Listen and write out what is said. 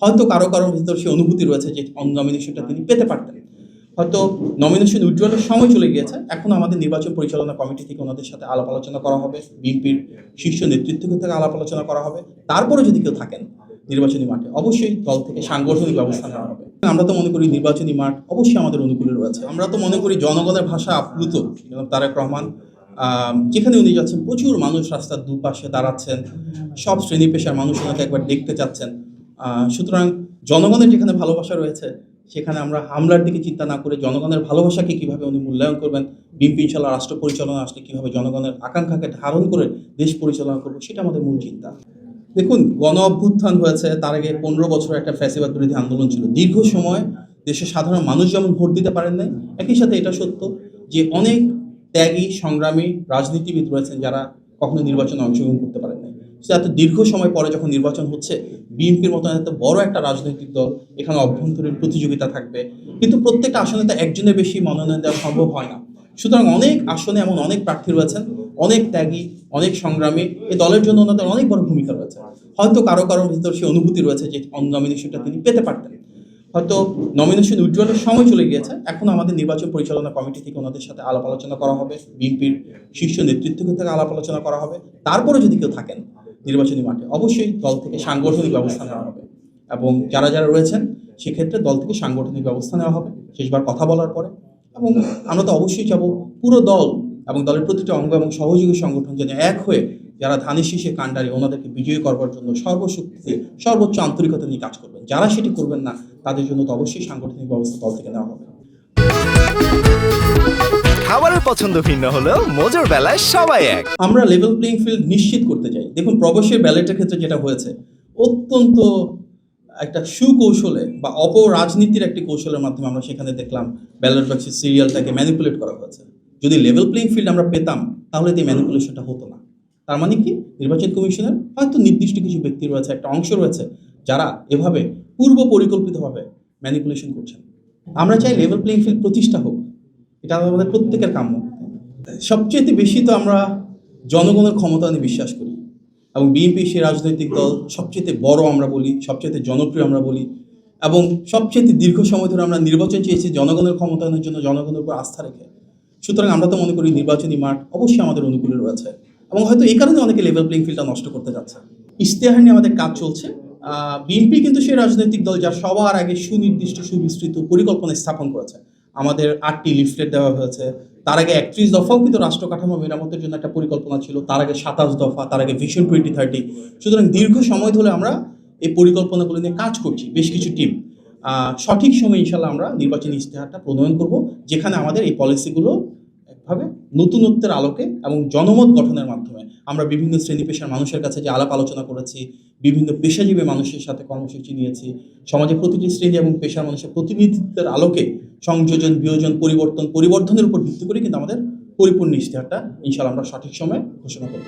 হয়তো কারো কারো ভিতর সে অনুভূতি রয়েছে যে নমিনেশনটা তিনি পেতে পারতেন, হয়তো নমিনেশন উইথড্রয়ালের সময় চলে গিয়েছে। এখন আমাদের নির্বাচন পরিচালনা কমিটি থেকে ওনাদের সাথে আলাপ আলোচনা করা হবে, বিএনপির শীর্ষ নেতৃত্ব থেকে আলাপ আলোচনা করা হবে। তারপরে যদি কেউ থাকেন নির্বাচনী মাঠে, অবশ্যই দল থেকে সাংগঠনিক ব্যবস্থা নেওয়া হবে। আমরা তো মনে করি নির্বাচনী মাঠ অবশ্যই আমাদের অনুকূলে রয়েছে। আমরা তো মনে করি জনগণের ভাষা আপ্লুত তারেক রহমান, যেখানে উনি যাচ্ছেন প্রচুর মানুষ রাস্তার দুপাশে দাঁড়াচ্ছেন, সব শ্রেণী পেশার মানুষ ওনাকে একবার দেখতে চাচ্ছেন। সুতরাং জনগণের যেখানে ভালোবাসা রয়েছে সেখানে আমরা হামলার দিকে চিন্তা না করে জনগণের ভালোবাসাকে কীভাবে উনি মূল্যায়ন করবেন, বিএনপি ইনশাল্লাহ রাষ্ট্র পরিচালনা আসলে কীভাবে জনগণের আকাঙ্ক্ষাকে ধারণ করে দেশ পরিচালনা করবো, সেটা আমাদের মূল চিন্তা। দেখুন, গণ অভ্যুত্থান হয়েছে, তার আগে 15 বছর একটা ফ্যাসিবাদ বিরোধী আন্দোলন ছিল। দীর্ঘ সময় দেশের সাধারণ মানুষ যেমন ভোট দিতে পারেন নাই, একই সাথে এটা সত্য যে অনেক ত্যাগী সংগ্রামী রাজনীতিবিদ রয়েছেন যারা কখনো নির্বাচনে অংশগ্রহণ করতে পারেন নাই। এত দীর্ঘ সময় পরে যখন নির্বাচন হচ্ছে, বিএনপির মতো এত বড় একটা রাজনৈতিক দল, এখানে অভ্যন্তরীণ প্রতিযোগিতা থাকবে, কিন্তু প্রত্যেকটা আসনে তো একজনের বেশি মনোনয়ন দেওয়া সম্ভব হয় না। সুতরাং অনেক আসনে এমন অনেক প্রার্থী রয়েছেন, অনেক ত্যাগী, অনেক সংগ্রামী, এই দলের জন্য ওনাদের অনেক বড় ভূমিকা রয়েছে। হয়তো কারো কারো ভিতর সে অনুভূতি রয়েছে যে নমিনেশনটা তিনি পেতে পারতেন, হয়তো নমিনেশন উইথড্রয়ালের সময় চলে গিয়েছে। এখন আমাদের নির্বাচন পরিচালনা কমিটি থেকে ওনাদের সাথে আলাপ আলোচনা করা হবে, বিএনপির শীর্ষ নেতৃত্ব থেকে আলাপ আলোচনা করা হবে। তারপরে যদি কেউ থাকেন নির্বাচনী মাঠে, অবশ্যই দল থেকে সাংগঠনিক ব্যবস্থা নেওয়া হবে, এবং যারা যারা রয়েছেন সেক্ষেত্রে দল থেকে সাংগঠনিক ব্যবস্থা নেওয়া হবে শেষবার কথা বলার পরে। এবং আমরা তো অবশ্যই চাবো পুরো দল এবং দলের প্রতিটা অঙ্গ এবং সহযোগী সংগঠন যেন এক হয়ে যারা ধানের শীষে কাণ্ডারি ওনাদেরকে বিজয়ী করবার জন্য সর্বশক্তি সর্বোচ্চ আন্তরিকতা নিয়ে কাজ করবেন। যারা সেটি করবেন না তাদের জন্য তো অবশ্যই সাংগঠনিক ব্যবস্থা দল থেকে নেওয়া হবে। খাবারের পছন্দ ভিন্ন হলেও মজার বেলায় সবাই এক। আমরা লেভেল প্লেইং ফিল্ড নিশ্চিত করতে চাই। দেখুন, প্রবেশের ব্যালেটের ক্ষেত্রে যেটা হয়েছে, অত্যন্ত একটা সুকৌশলে বা অপরাজনীতির একটি কৌশলের মাধ্যমে আমরা সেখানে দেখলাম ব্যালট বাক্সের সিরিয়ালটাকে ম্যানিপুলেট করা হয়েছে। যদি লেভেল প্লেইং ফিল্ড আমরা পেতাম তাহলে এই ম্যানিপুলেশনটা হতো না। তার মানে কি, নির্বাচন কমিশনের হয়তো নির্দিষ্ট কিছু ব্যক্তি রয়েছে, একটা অংশ রয়েছে যারা এভাবে পূর্ব পরিকল্পিতভাবে ম্যানিপুলেশন করছেন। আমরা চাই লেভেল প্লেইং ফিল্ড প্রতিষ্ঠা হোক, এটা আমাদের প্রত্যেকের কাম্য। সবচেয়ে বেশি তো আমরা জনগণের ক্ষমতা নিয়ে বিশ্বাস করি, এবং বিএনপি সেই রাজনৈতিক দল সবচেয়ে বড় আমরা বলি, সবচেয়ে জনপ্রিয় আমরা বলি, এবং সবচেয়ে দীর্ঘ সময় ধরে আমরা নির্বাচন চেয়েছি জনগণের ক্ষমতায়নের জন্য, জনগণের উপর আস্থা রেখে। সুতরাং আমরা তো মনে করি নির্বাচনী মাঠ অবশ্যই আমাদের অনুকূলে রয়েছে, এবং হয়তো এই কারণে অনেকে লেভেল প্লেইং ফিল্ডটা নষ্ট করতে যাচ্ছে। ইশতেহার নিয়ে আমাদের কাজ চলছে। বিএনপি কিন্তু সেই রাজনৈতিক দল যা সবার আগে সুনির্দিষ্ট সুবিস্তৃত পরিকল্পনা স্থাপন করেছে। আমাদের 8টি লিফলেট দেওয়া হয়েছে, তার আগে 31 দফাও কিন্তু রাষ্ট্র কাঠামো মেরামতের জন্য একটা পরিকল্পনা ছিল, তার আগে 27 দফা, তার আগে ভিশন 2030। সুতরাং দীর্ঘ সময় ধরে আমরা এই পরিকল্পনাগুলো নিয়ে কাজ করছি, বেশ কিছু টিম। সঠিক সময় ইনশাল্লাহ আমরা নির্বাচনী ইশতেহারটা প্রণয়ন করব, যেখানে আমাদের এই পলিসিগুলো একভাবে নতুনত্বের আলোকে এবং জনমত গঠনের মাধ্যমে আমরা বিভিন্ন শ্রেণী পেশার মানুষের কাছে যে আলাপ আলোচনা করেছি, বিভিন্ন পেশাজীবী মানুষের সাথে কর্মসূচি নিয়েছি, সমাজের প্রতিটি শ্রেণী এবং পেশার মানুষের প্রতিনিধিত্বের আলোকে সংযোজন, বিয়োজন, পরিবর্তনের উপর ভিত্তি করে কিন্তু আমাদের পরিপূর্ণ ইশতেহারটা ইনশাল্লাহ আমরা সঠিক সময়ে ঘোষণা করব।